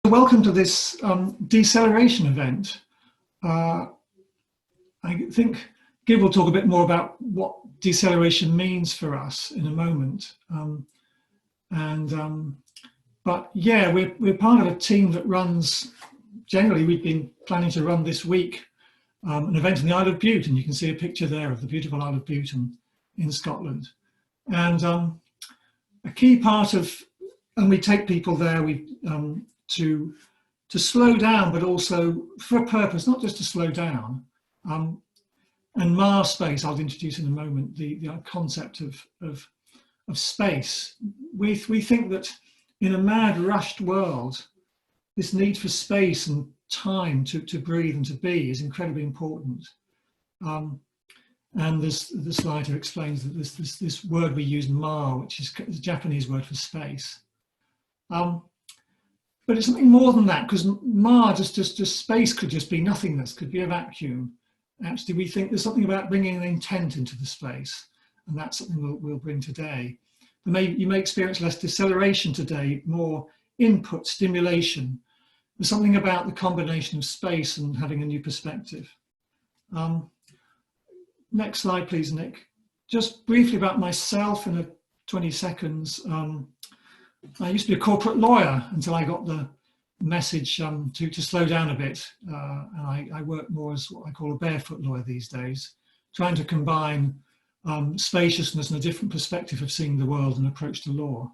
Welcome to this deceleration event. I think Gib will talk a bit more about what deceleration means for us in a moment. But yeah, we're part of a team that runs, generally we've been planning to run this week an event in the Isle of Bute, and you can see a picture there of the beautiful Isle of Bute in Scotland. And a key part of, and we take people there, to slow down, but also for a purpose, not just to slow down. And Mars space, I'll introduce in a moment, the concept of space. We think that in a mad, rushed world, this need for space and time to breathe and to be is incredibly important. And the slide here explains that this word we use, ma, which is the Japanese word for space. But it's something more than that, because ma, just space could just be nothingness, could be a vacuum. Actually, we think there's something about bringing an intent into the space, and that's something we'll bring today. You may experience less deceleration today, more input, stimulation. There's something about the combination of space and having a new perspective. Next slide, please, Nick. Just briefly about myself in 20 seconds. I used to be a corporate lawyer until I got the message to slow down a bit. And I work more as what I call a barefoot lawyer these days, trying to combine spaciousness and a different perspective of seeing the world and approach to law.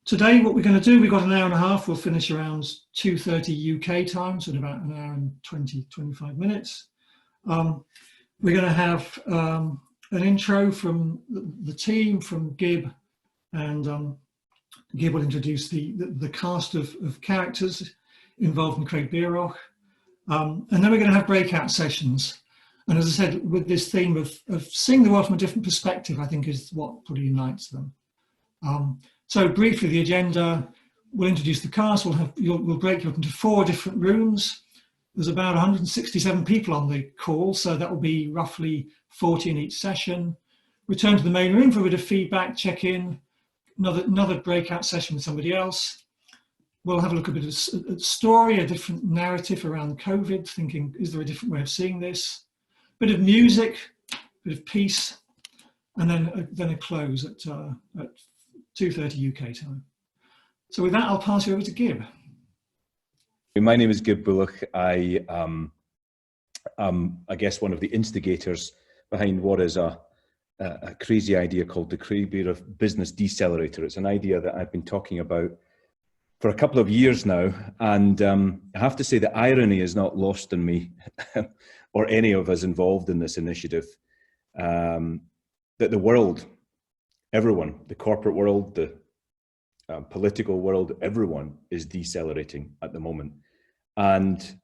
Today, what we're going to do, we've got an hour and a half. We'll finish around 2:30 UK time, so in about an hour and 25 minutes. We're going to have an intro from the team, from Gib, and Gib will introduce the cast of characters involved in Craigberoch. And then we're going to have breakout sessions. And as I said, with this theme of seeing the world from a different perspective, I think is what probably unites them. So briefly, the agenda, we'll introduce the cast, we'll break you up into 4 different rooms. There's about 167 people on the call, so that will be roughly 40 in each session. Return to the main room for a bit of feedback, check in, another breakout session with somebody else. We'll have a look at a bit of story, a different narrative around COVID, thinking, is there a different way of seeing this? Bit of music, bit of peace, and then a close at 2:30 UK time. So with that, I'll pass you over to Gib. My name is Gib Bullock. I guess one of the instigators behind what is a crazy idea called the Craigberoch Business Decelerator. It's an idea that I've been talking about for a couple of years now, and I have to say the irony is not lost on me or any of us involved in this initiative, that the world, everyone, the corporate world, the political world, everyone is decelerating at the moment. And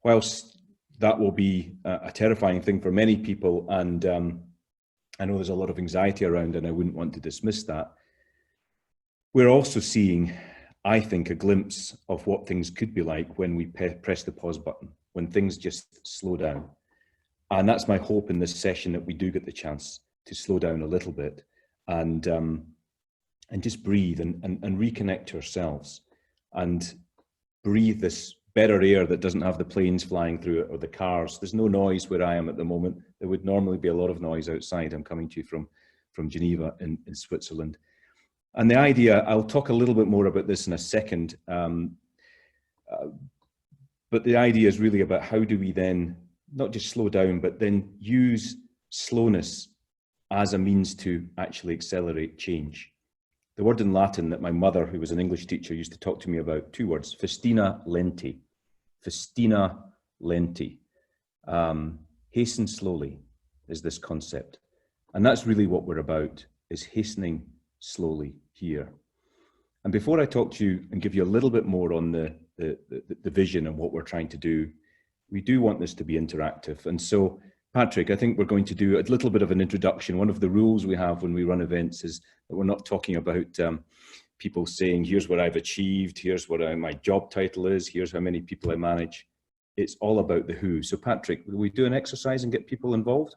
whilst that will be a terrifying thing for many people, and I know there's a lot of anxiety around, and I wouldn't want to dismiss that, we're also seeing, I think, a glimpse of what things could be like when we press the pause button, when things just slow down. And that's my hope in this session, that we do get the chance to slow down a little bit and just breathe and reconnect ourselves and breathe this better air that doesn't have the planes flying through it or the cars. There's no noise where I am at the moment. There would normally be a lot of noise outside. I'm coming to you from Geneva in Switzerland. And the idea, I'll talk a little bit more about this in a second, but the idea is really about how do we then not just slow down, but then use slowness as a means to actually accelerate change. The word in Latin that my mother, who was an English teacher, used to talk to me about, 2 words, festina lenti. Festina lenti. Hasten slowly is this concept. And that's really what we're about, is hastening slowly here. And before I talk to you and give you a little bit more on the vision and what we're trying to do, we do want this to be interactive. And so, Patrick, I think we're going to do a little bit of an introduction. One of the rules we have when we run events is that we're not talking about people saying, here's what I've achieved, here's what my job title is, here's how many people I manage. It's all about the who. So Patrick, will we do an exercise and get people involved?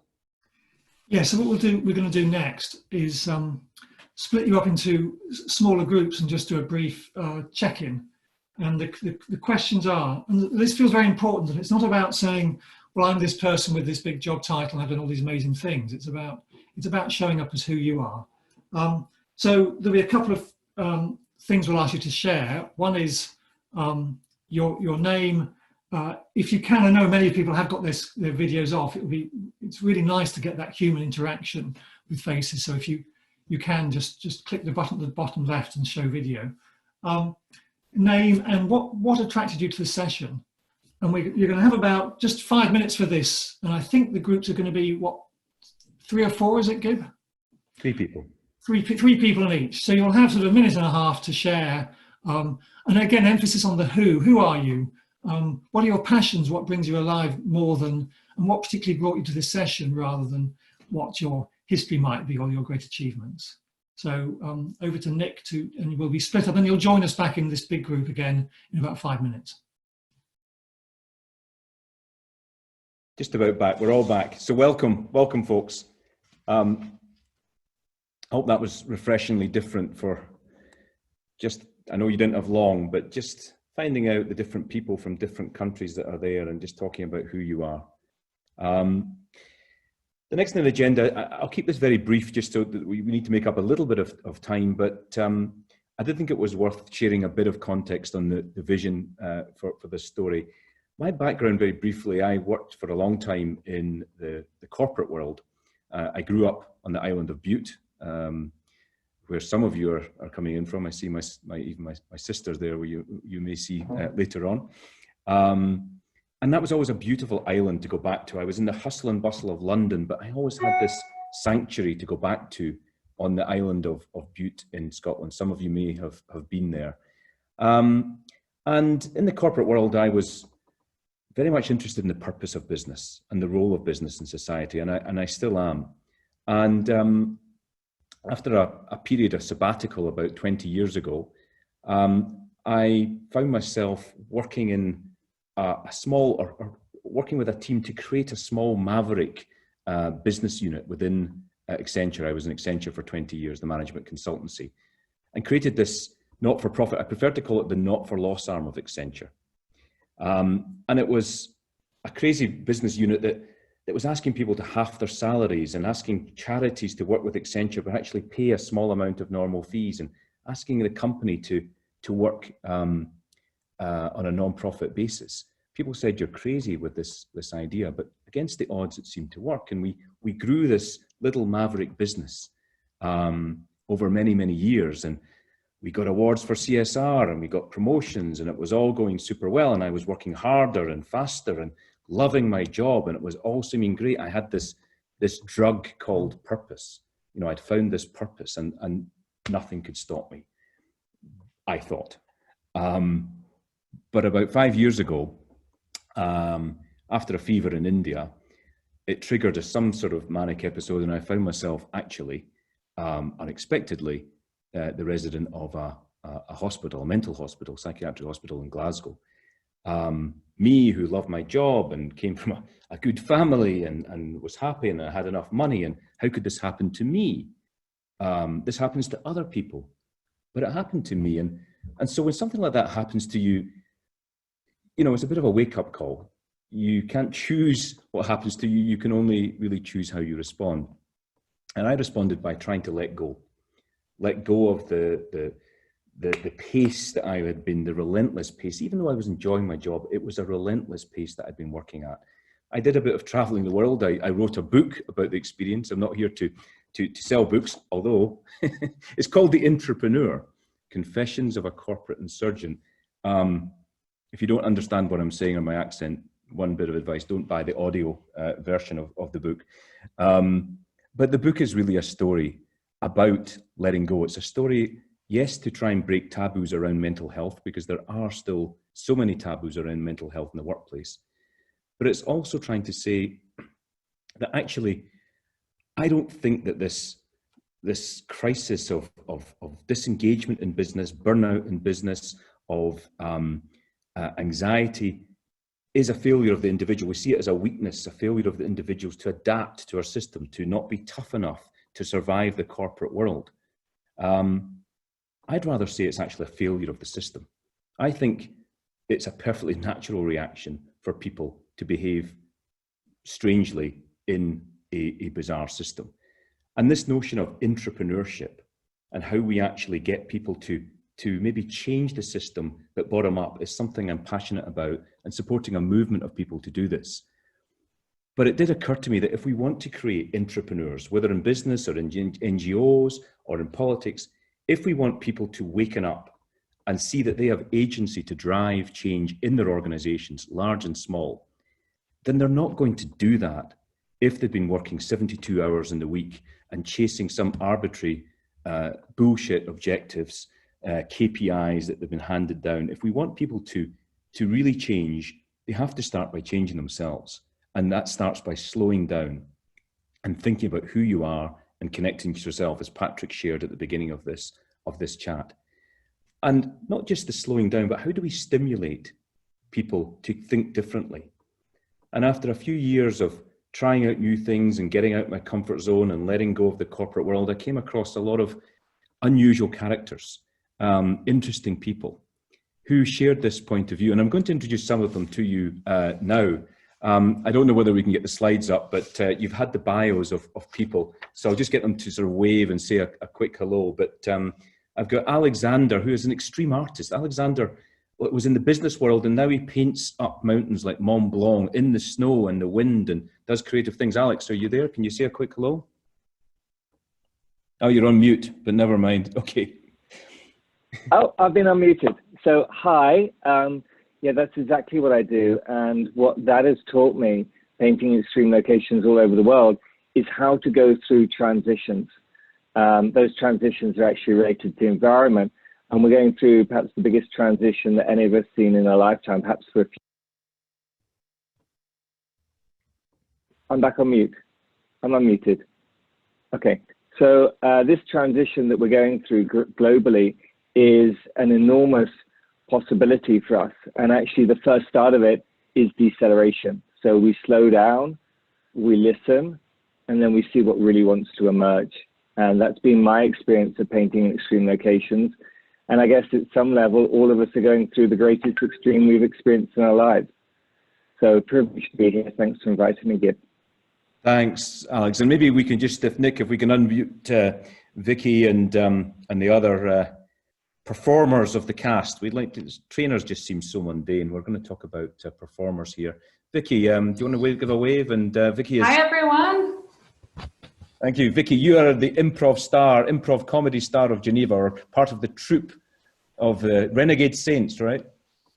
Yeah, so what we're going to do next is split you up into smaller groups and just do a brief check-in. And the questions are, and this feels very important, and it's not about saying, well, I'm this person with this big job title, I've done all these amazing things. It's about showing up as who you are. So there'll be a couple of things we'll ask you to share. One is your name. If you can, I know many people have got their videos off. It's really nice to get that human interaction with faces. So if you can just click the button at the bottom left and show video. Name and what attracted you to the session. And you're going to have about just 5 minutes for this. And I think the groups are going to be, what, 3 or 4, is it, Gib? 3 people. Three people in each. So you'll have sort of a minute and a half to share. And again, emphasis on the who. Who are you? What are your passions? What brings you alive more than, and what particularly brought you to this session rather than what your history might be or your great achievements? So over to Nick and we'll be split up, and you'll join us back in this big group again in about 5 minutes. Just about back. We're all back. So welcome, folks. I hope that was refreshingly different for just, I know you didn't have long, but just finding out the different people from different countries that are there and just talking about who you are. The next on the agenda, I'll keep this very brief just so that we need to make up a little bit of time, but I did think it was worth sharing a bit of context on the vision for this story. My background, very briefly, I worked for a long time in the corporate world. I grew up on the island of Bute, where some of you are coming in from. I see even my sisters there, where you may see later on. And that was always a beautiful island to go back to. I was in the hustle and bustle of London, but I always had this sanctuary to go back to on the island of Bute in Scotland. Some of you may have been there. And in the corporate world, I was very much interested in the purpose of business and the role of business in society, and I still am. And after a period of sabbatical about 20 years ago, I found myself working in a small, or working with a team to create a small maverick business unit within Accenture. I was in Accenture for 20 years, the management consultancy, and created this not-for-profit. I prefer to call it the not-for-loss arm of Accenture. And it was a crazy business unit that was asking people to half their salaries and asking charities to work with Accenture but actually pay a small amount of normal fees, and asking the company to work on a non-profit basis. People said, you're crazy with this idea, but against the odds it seemed to work. And we grew this little maverick business over many, many years. And we got awards for CSR and we got promotions, and it was all going super well. And I was working harder and faster and loving my job, and it was all seeming great. I had this drug called purpose. You know, I'd found this purpose, and nothing could stop me, I thought. But about 5 years ago, after a fever in India, it triggered some sort of manic episode, and I found myself actually, unexpectedly, the resident of a hospital, a mental hospital, psychiatric hospital in Glasgow. Me, who loved my job and came from a good family and was happy and I had enough money, and how could this happen to me? This happens to other people, but it happened to me. And so when something like that happens to you, you know, it's a bit of a wake-up call. You can't choose what happens to you. You can only really choose how you respond. And I responded by trying to let go of the pace that I had been, the relentless pace. Even though I was enjoying my job, it was a relentless pace that I'd been working at. I did a bit of traveling the world. I wrote a book about the experience. I'm not here to sell books, although it's called The Entrepreneur, Confessions of a Corporate Insurgent. If you don't understand what I'm saying or my accent, one bit of advice, don't buy the audio version of the book. But the book is really a story about letting go. It's a story, yes, to try and break taboos around mental health, because there are still so many taboos around mental health in the workplace. But it's also trying to say that actually, I don't think that this crisis of disengagement in business, burnout in business, of anxiety is a failure of the individual. We see it as a weakness, a failure of the individuals to adapt to our system, to not be tough enough to survive the corporate world. I'd rather say it's actually a failure of the system. I think it's a perfectly natural reaction for people to behave strangely in a bizarre system. And this notion of entrepreneurship and how we actually get people to maybe change the system but bottom up is something I'm passionate about, and supporting a movement of people to do this. But it did occur to me that if we want to create entrepreneurs, whether in business or in NGOs or in politics, if we want people to waken up and see that they have agency to drive change in their organizations, large and small, then they're not going to do that if they've been working 72 hours in the week and chasing some arbitrary bullshit objectives, KPIs that they've been handed down. If we want people to really change, they have to start by changing themselves. And that starts by slowing down and thinking about who you are and connecting to yourself, as Patrick shared at the beginning of this chat. And not just the slowing down, but how do we stimulate people to think differently? And after a few years of trying out new things and getting out my comfort zone and letting go of the corporate world, I came across a lot of unusual characters, interesting people who shared this point of view. And I'm going to introduce some of them to you now. I don't know whether we can get the slides up, but you've had the bios of people. So I'll just get them to sort of wave and say a quick hello. But I've got Alexander, who is an extreme artist. Alexander was in the business world, and now he paints up mountains like Mont Blanc in the snow and the wind and does creative things. Alex, are you there? Can you say a quick hello? Oh, you're on mute, but never mind. Okay. Oh, I've been unmuted. So, hi. Yeah, that's exactly what I do. And what that has taught me, painting extreme locations all over the world, is how to go through transitions. Those transitions are actually related to the environment. And we're going through perhaps the biggest transition that any of us seen in our lifetime, perhaps for a few. I'm back on mute. I'm unmuted. Okay. So this transition that we're going through globally is an enormous possibility for us. And actually the first start of it is deceleration. So we slow down, we listen, and then we see what really wants to emerge. And that's been my experience of painting in extreme locations. And I guess at some level, all of us are going through the greatest extreme we've experienced in our lives. So privileged to be here. Thanks for inviting me, Gib. Thanks, Alex. And maybe we can just, if Nick, if we can unmute Vicky and the other performers of the cast. We'd like to, trainers just seem so mundane. We're going to talk about performers here. Vicky, do you want to give a wave? And Vicky is... Hi, everyone. Thank you. Vicky, you are the improv comedy star of Geneva, or part of the troupe of the Renegade Saints, right?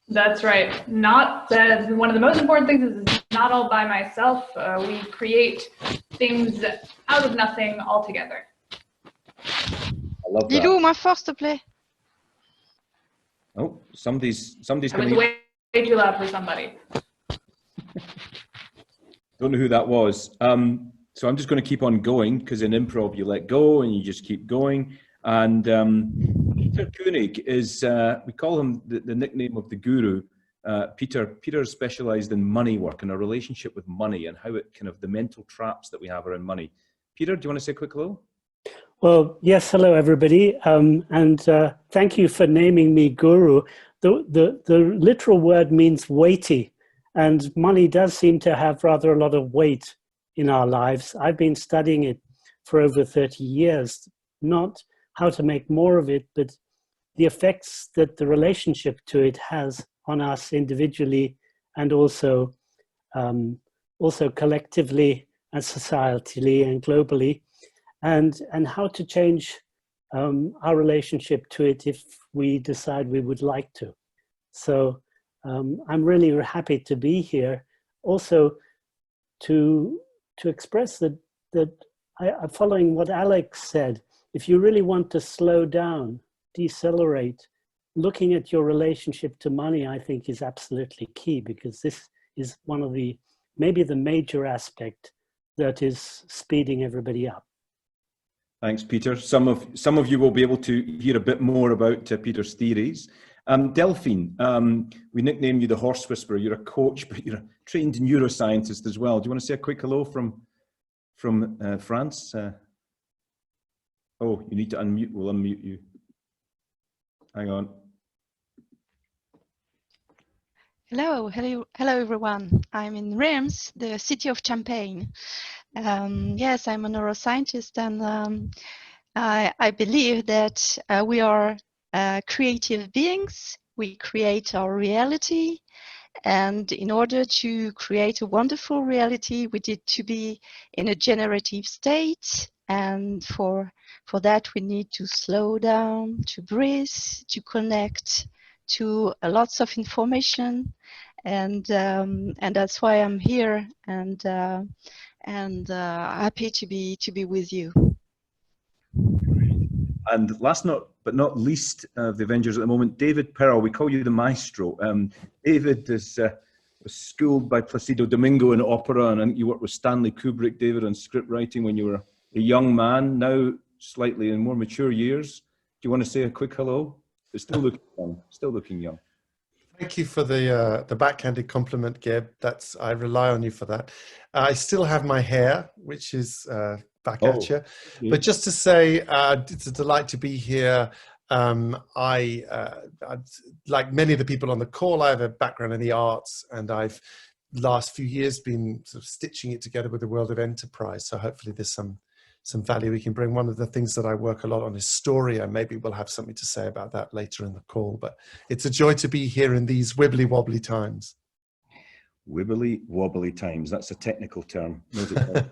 That's right. Not one of the most important things is it's not all by myself. We create things out of nothing altogether. I love that. Dis-nous, moins fort, s'il te plaît. Oh, somebody's coming. It was way too loud for somebody. Don't know who that was. So I'm just going to keep on going, because in improv you let go and you just keep going. And Peter Koenig is, we call him the nickname of the guru. Peter specialized in money work and our relationship with money and how it kind of the mental traps that we have around money. Peter, do you want to say a quick hello? Well, yes, hello everybody, and thank you for naming me guru. The literal word means weighty, and money does seem to have rather a lot of weight in our lives. I've been studying it for over 30 years, not how to make more of it, but the effects that the relationship to it has on us individually and also collectively and societally and globally. And how to change our relationship to it if we decide we would like to. So I'm really happy to be here. Also to express that following what Alex said, if you really want to slow down, decelerate, looking at your relationship to money, I think is absolutely key, because this is one of maybe the major aspect that is speeding everybody up. Thanks, Peter. Some of you will be able to hear a bit more about Peter's theories. Delphine, we nickname you the horse whisperer. You're a coach, but you're a trained neuroscientist as well. Do you want to say a quick hello from France? Oh, you need to unmute. We'll unmute you. Hang on. Hello everyone. I'm in Reims, the city of Champagne. Yes, I'm a neuroscientist, and I believe that we are creative beings. We create our reality, and in order to create a wonderful reality, we need to be in a generative state. And for that, we need to slow down, to breathe, to connect to lots of information, and that's why I'm here, and happy to be with you. And last but not least of the Avengers at the moment, David Pearl. We call you the maestro. David was schooled by Placido Domingo in opera, and I think you worked with Stanley Kubrick, David, on script writing when you were a young man, now slightly in more mature years. Do you want to say a quick hello? But still looking young, still looking young. Thank you for the backhanded compliment, Geb. I rely on you for that. I still have my hair, which is back at you. Yeah. But just to say, it's a delight to be here. Like many of the people on the call, I have a background in the arts, and I've last few years been sort of stitching it together with the world of enterprise. So hopefully there's some value we can bring. One of the things that I work a lot on is story, and maybe we'll have something to say about that later in the call. But it's a joy to be here in these wibbly wobbly times. Wibbly wobbly times. That's a technical term. Note it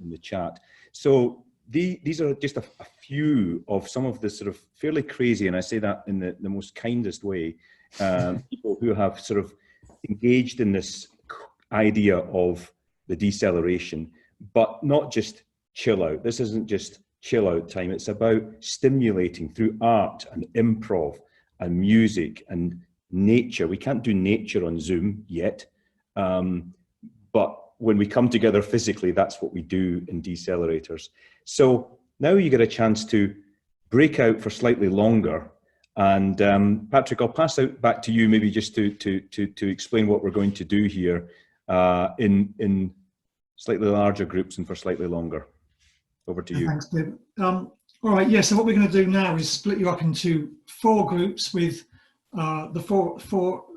in the chat. So these are just a few of some of the sort of fairly crazy, and I say that in the most kindest way, people who have sort of engaged in this idea of the deceleration, but not just chill out. This isn't just chill out time. It's about stimulating through art and improv and music and nature. We can't do nature on Zoom yet, but when we come together physically, that's what we do in Decelerators. So now you get a chance to break out for slightly longer. And Patrick, I'll pass out back to you, maybe just to explain what we're going to do here in slightly larger groups and for slightly longer. Over to you. Thanks, David. All right, yeah, so what we're going to do now is split you up into 4 groups with the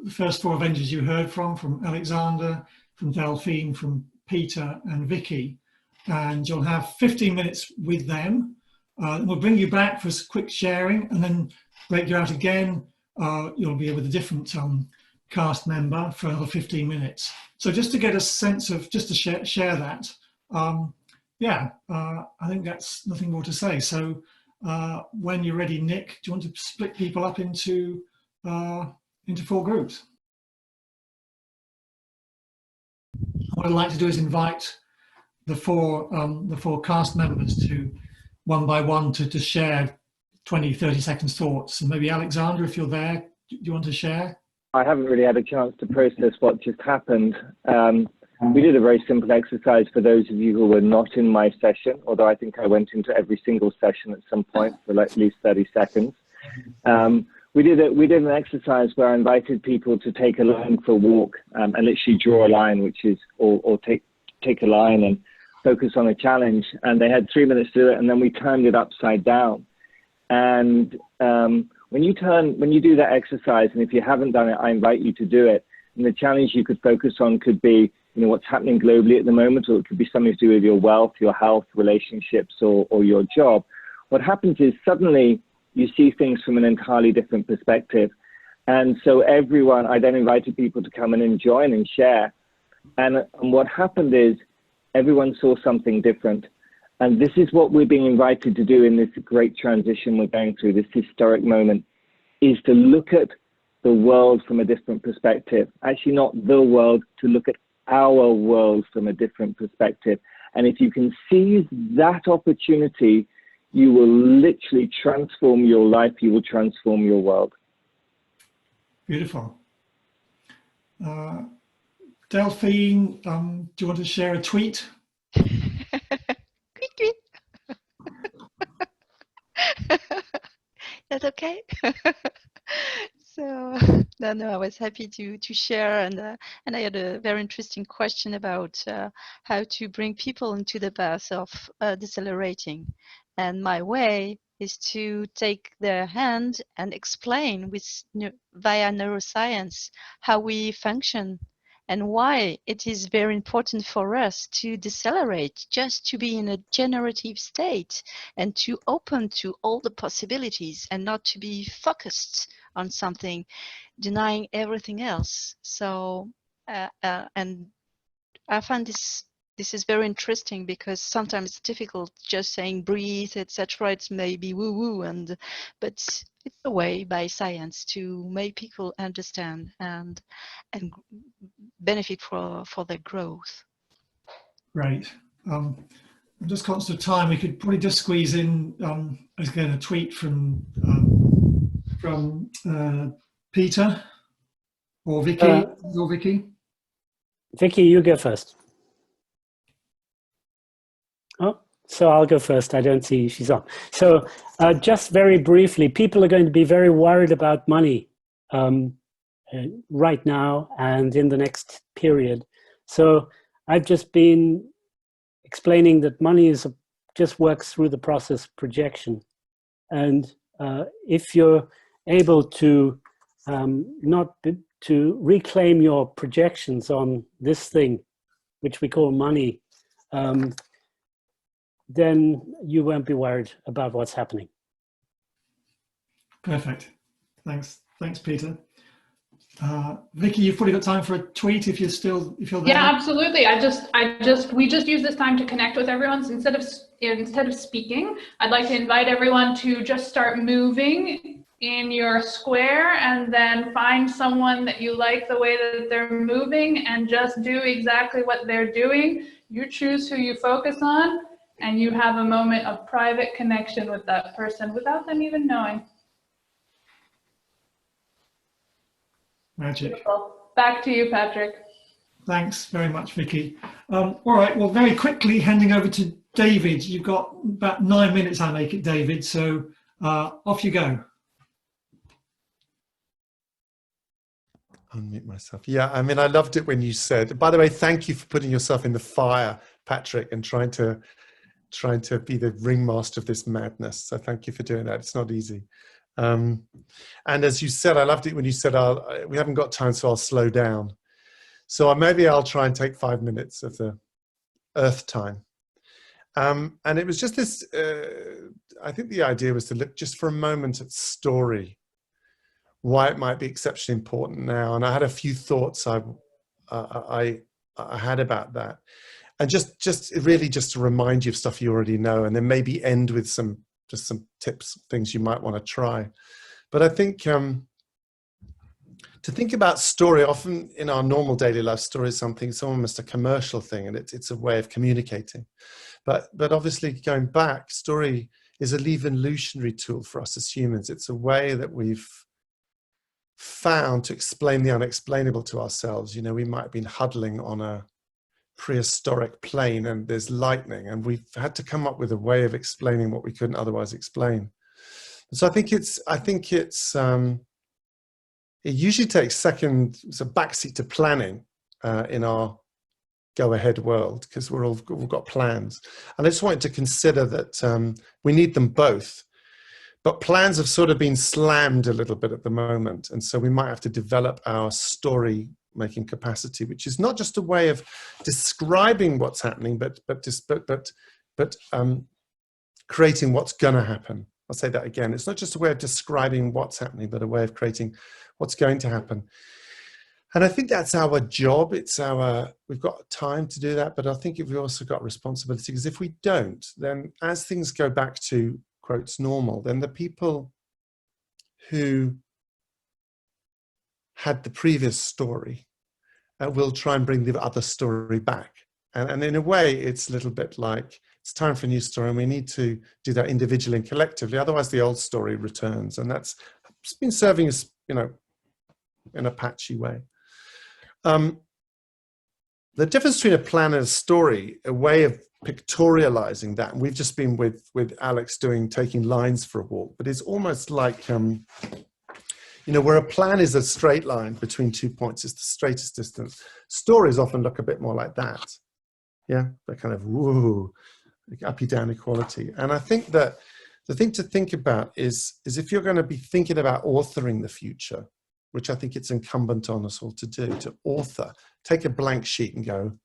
first 4 Avengers you heard from Alexander, from Delphine, from Peter and Vicky. And you'll have 15 minutes with them. We'll bring you back for quick sharing and then break you out again. You'll be with a different cast member for another 15 minutes. So just to get a sense of, just to share that, yeah, I think that's nothing more to say. So when you're ready, Nick, do you want to split people up into 4 groups? What I'd like to do is invite the four cast members to one by one to share 20, 30 seconds thoughts. And maybe Alexander, if you're there, do you want to share? I haven't really had a chance to process what just happened. We did a very simple exercise for those of you who were not in my session, although I think I went into every single session at some point for at least 30 seconds. We did an exercise where I invited people to take a line for a walk and literally draw a line, which is, or take a line and focus on a challenge. And they had 3 minutes to do it, and then we turned it upside down. And when you do that exercise, and if you haven't done it, I invite you to do it. And the challenge you could focus on could be, you know, what's happening globally at the moment, or it could be something to do with your wealth, your health, relationships, or your job. What happens is suddenly you see things from an entirely different perspective. And so I then invited people to come in and join and share. And what happened is everyone saw something different. And this is what we're being invited to do in this great transition we're going through, this historic moment, is to look at the world from a different perspective. Actually, not the world, to look at our world from a different perspective. And if you can seize that opportunity, you will literally transform your life, you will transform your world. Beautiful. Delphine, do you want to share a tweet? Tweet, tweet. That's okay. So no, I was happy to share, and I had a very interesting question about how to bring people into the path of decelerating. And my way is to take their hand and explain via neuroscience how we function and why it is very important for us to decelerate, just to be in a generative state and to open to all the possibilities and not to be focused on something, denying everything else. So, and I find this is very interesting, because sometimes it's difficult just saying breathe, etc. It's maybe woo-woo, but it's a way by science to make people understand and benefit for their growth. Great. I'm just conscious of time. We could probably just squeeze in again a tweet from Peter or Vicky. Vicky, you go first. Oh, so I'll go first. I don't see she's on. So just very briefly, people are going to be very worried about money right now and in the next period. So I've just been explaining that money just works through the process of projection. And if you're able to to reclaim your projections on this thing, which we call money, then you won't be worried about what's happening. Perfect. Thanks, Peter. Vicky, you've probably got time for a tweet if you're there. Yeah, absolutely. We just use this time to connect with everyone. So instead of speaking, I'd like to invite everyone to just start moving in your square, and then find someone that you like the way that they're moving, and just do exactly what they're doing. You choose who you focus on, and you have a moment of private connection with that person without them even knowing. Magic. Beautiful. Back to you, Patrick. Thanks very much, Vicky. All right, well, very quickly handing over to David. You've got about 9 minutes, I make it, David, so off you go. Unmute myself. Yeah, I mean, I loved it when you said, by the way, thank you for putting yourself in the fire, Patrick, and trying to be the ringmaster of this madness. So thank you for doing that. It's not easy. And as you said, I loved it when you said, we haven't got time, so I'll slow down. So maybe I'll try and take 5 minutes of the Earth time. And it was just this, I think the idea was to look just for a moment at story, why it might be exceptionally important now. And I had a few thoughts I had about that. And just really just to remind you of stuff you already know, and then maybe end with some tips, things you might want to try. But I think to think about story, often in our normal daily life, story is it's almost a commercial thing, and it's a way of communicating. But obviously going back, story is an evolutionary tool for us as humans. It's a way that we've found to explain the unexplainable to ourselves. You know, we might have been huddling on a prehistoric plane and there's lightning, and we've had to come up with a way of explaining what we couldn't otherwise explain. So I think it usually takes it's a backseat to planning in our go-ahead world, because we've got plans. And I just wanted to consider that we need them both, but plans have sort of been slammed a little bit at the moment, and so we might have to develop our story making capacity, which is not just a way of describing what's happening, but creating what's going to happen. I'll say that again. It's not just a way of describing what's happening, but a way of creating what's going to happen. And I think that's our job. We've got time to do that, but I think we've also got responsibility, because if we don't, then as things go back to quotes normal, then the people who had the previous story will try and bring the other story back. And in a way, it's a little bit like, it's time for a new story, and we need to do that individually and collectively. Otherwise, the old story returns. And that's been serving us, you know, in a patchy way. The difference between a plan and a story, a way of pictorializing that, and we've just been with Alex taking lines for a walk, but it's almost like, you know, where a plan is a straight line between 2 points, it's the straightest distance. Stories often look a bit more like that. Yeah, they're kind of, woo, up-down equality. And I think that the thing to think about is if you're going to be thinking about authoring the future, which I think it's incumbent on us all to do, to author, take a blank sheet and go,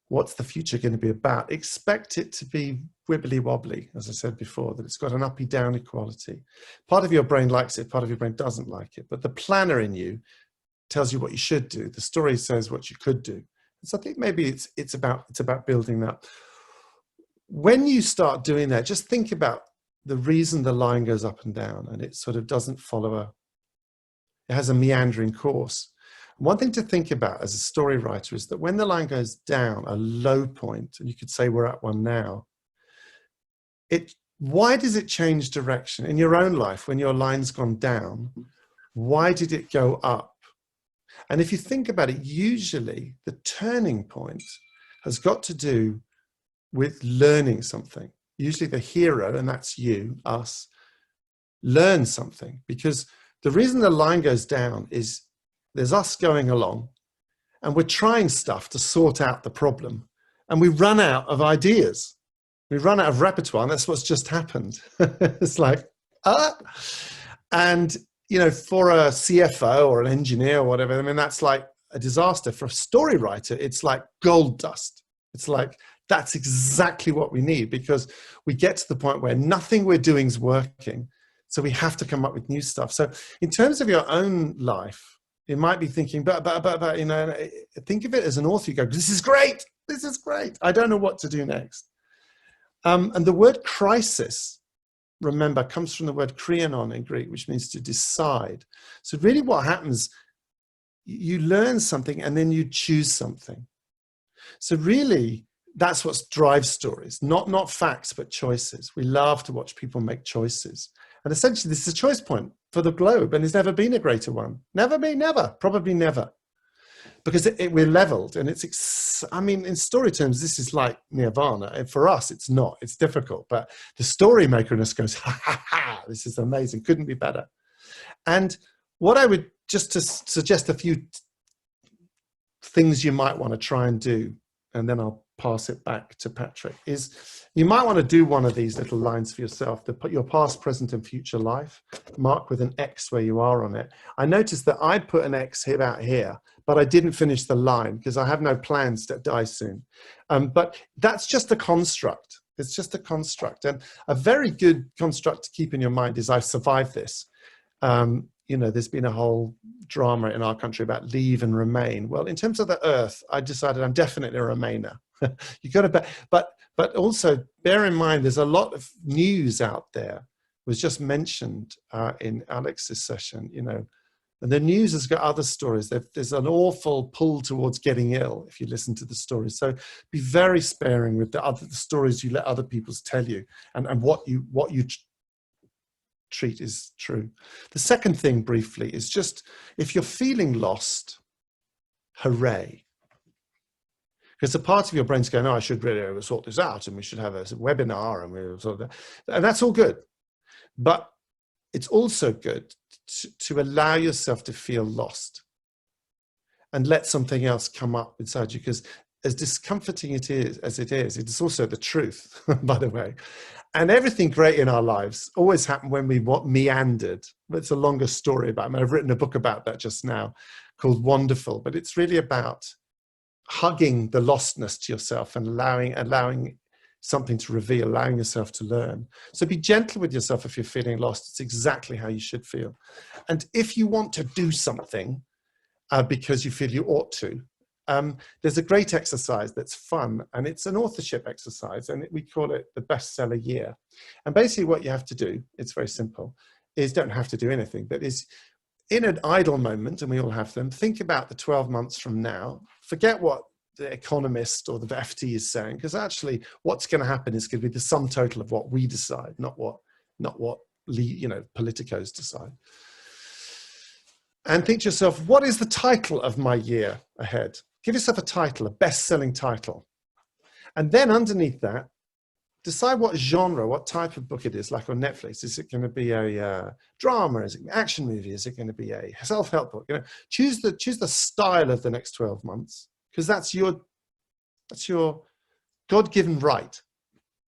what's the future going to be about? Expect it to be wibbly wobbly, as I said before, that it's got an up-down equality. Part of your brain likes it, part of your brain doesn't like it, but the planner in you tells you what you should do. The story says what you could do. So I think maybe it's about building that. When you start doing that, just think about the reason the line goes up and down, and it sort of doesn't follow it has a meandering course. One thing to think about as a story writer is that when the line goes down, a low point, and you could say we're at one now, why does it change direction? In your own life, when your line's gone down, why did it go up? And if you think about it, usually the turning point has got to do with learning something. Usually the hero, and that's you, us, learn something. Because the reason the line goes down is there's us going along and we're trying stuff to sort out the problem, and we run out of ideas. We run out of repertoire, and that's what's just happened. It's like, and you know, for a CFO or an engineer or whatever, I mean, that's like a disaster. For a story writer, it's like gold dust. It's like, that's exactly what we need, because we get to the point where nothing we're doing is working. So we have to come up with new stuff. So in terms of your own life, you might be thinking, but, you know, think of it as an author. You go, this is great. This is great. I don't know what to do next. And the word crisis, remember, comes from the word krianon in Greek, which means to decide. So really what happens, you learn something and then you choose something. So really, that's what drives stories, not facts, but choices. We love to watch people make choices. And essentially, this is a choice point for the globe, and there's never been a greater one. Never been, never, probably never. Because we're leveled, and I mean, in story terms, this is like nirvana. And for us, it's not. It's difficult. But the story maker in us goes, ha, ha, ha, this is amazing. Couldn't be better. And what I would, just to suggest a few things you might want to try and do, and then I'll pass it back to Patrick, is you might want to do one of these little lines for yourself, to put your past, present, and future life, mark with an X where you are on it. I noticed that I put an X about here, but I didn't finish the line because I have no plans to die soon. But that's just a construct. It's just a construct. And a very good construct to keep in your mind is, I've survived this. You know, there's been a whole drama in our country about leave and remain. Well, in terms of the earth, I decided I'm definitely a remainer. You got to, but also bear in mind, there's a lot of news out there. Was just mentioned in Alex's session, you know, and the news has got other stories. There's an awful pull towards getting ill if you listen to the stories. So be very sparing with the stories you let other people tell you, and what you treat is true. The second thing briefly is just, if you're feeling lost, hooray. Because a part of your brain's going, oh, I should really sort this out, and we should have a webinar, and we'll sort of, and that's all good. But it's also good to allow yourself to feel lost and let something else come up inside you, because as discomforting it is also the truth, by the way. And everything great in our lives always happened when we meandered. It's a longer story about it. I've written a book about that just now called Wonderful, but it's really about hugging the lostness to yourself and allowing something to reveal, allowing yourself to learn. So be gentle with yourself if you're feeling lost. It's exactly how you should feel. And if you want to do something because you feel you ought to, there's a great exercise that's fun, and it's an authorship exercise, and we call it the bestseller year. And basically what you have to do, it's very simple, is don't have to do anything, but is in an idle moment, and we all have them, think about the 12 months from now, forget what the economist or the FT is saying, because actually what's going to happen is going to be the sum total of what we decide, not what you know, politicos decide. And think to yourself, what is the title of my year ahead? Give yourself a title, a best-selling title. And then underneath that, decide what genre, what type of book it is, like on Netflix. Is it going to be a drama? Is it an action movie? Is it going to be a self-help book? You know, choose the style of the next 12 months, because that's your God-given right.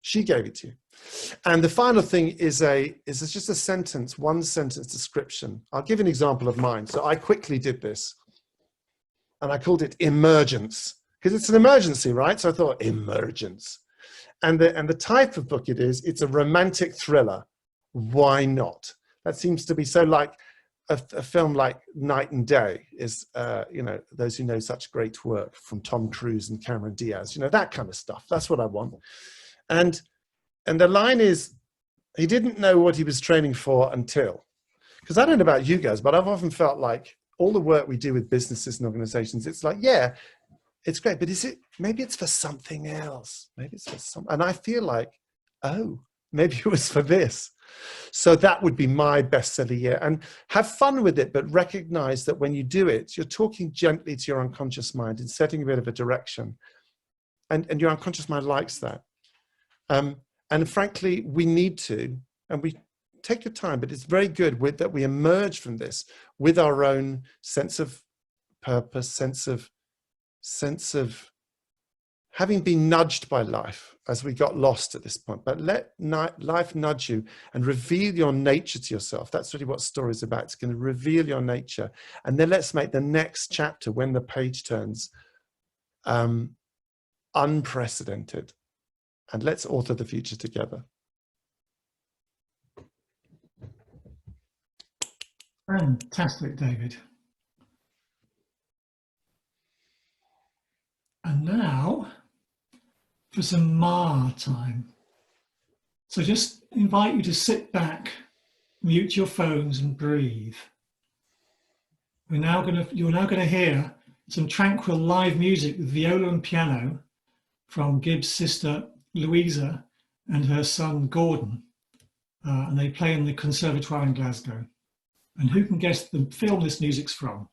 She gave it to you. And the final thing is just a sentence, one sentence description. I'll give an example of mine. So I quickly did this, and I called it emergence, because it's an emergency, right? So I thought emergence. And the type of book it is, it's a romantic thriller. Why not? That seems to be so like a film like Night and Day is, you know, those who know such great work from Tom Cruise and Cameron Diaz, you know, that kind of stuff. That's what I want. And the line is, he didn't know what he was training for until, because I don't know about you guys, but I've often felt like all the work we do with businesses and organizations, it's like, yeah, it's great, but is it, maybe it's for something else. Maybe it's for some, and I feel like, oh, maybe it was for this. So that would be my bestseller year. And have fun with it, but recognize that when you do it, you're talking gently to your unconscious mind and setting a bit of a direction. And your unconscious mind likes that. And frankly, we need to, and we take your time, but it's very good that we emerge from this with our own sense of purpose, sense of having been nudged by life as we got lost at this point. But let life nudge you and reveal your nature to yourself. That's really what story is about. It's going to reveal your nature. And then let's make the next chapter, when the page turns, unprecedented. And let's author the future together. Fantastic, David. And now for some Ma time. So just invite you to sit back, mute your phones and breathe. You're now going to hear some tranquil live music with viola and piano from Gibbs' sister Louisa and her son Gordon. And they play in the Conservatoire in Glasgow. And who can guess the film this music's from?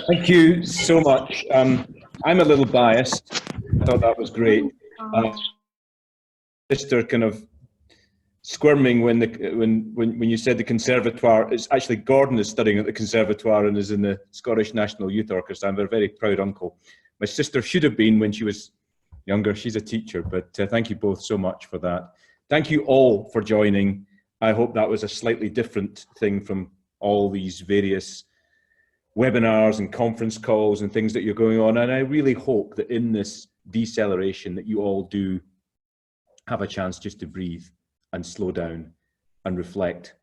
Thank you so much. I'm a little biased. I thought that was great. Sister kind of squirming when you said the Conservatoire. It's actually Gordon is studying at the Conservatoire and is in the Scottish National Youth Orchestra. I'm a very proud uncle. My sister should have been when she was younger. She's a teacher, but thank you both so much for that. Thank you all for joining. I hope that was a slightly different thing from all these various webinars and conference calls and things that you're going on. And I really hope that in this deceleration that you all do have a chance just to breathe and slow down and reflect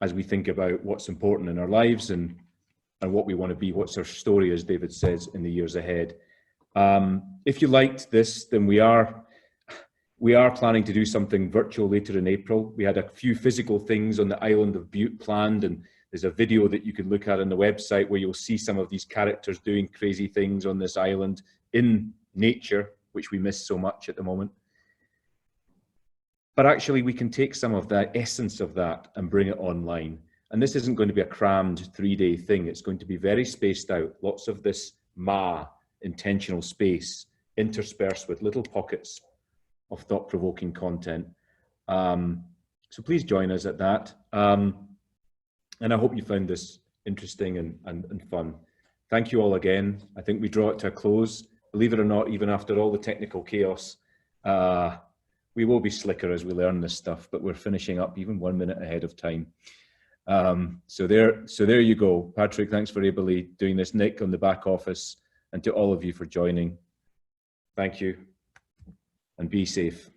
as we think about what's important in our lives and and what we want to be, what's our story, as David says, in the years ahead. If you liked this, then we are planning to do something virtual later in April. We had a few physical things on the island of Bute planned, and there's a video that you can look at on the website where you'll see some of these characters doing crazy things on this island in nature, which we miss so much at the moment. But actually, we can take some of the essence of that and bring it online. And this isn't going to be a crammed 3-day thing. It's going to be very spaced out. Lots of this intentional space interspersed with little pockets of thought-provoking content. So please join us at that. And I hope you found this interesting and fun. Thank you all again. I think we draw it to a close. Believe it or not, even after all the technical chaos, we will be slicker as we learn this stuff, but we're finishing up even 1 minute ahead of time. So there you go. Patrick, thanks for ably doing this. Nick on the back office, and to all of you for joining. Thank you, and be safe.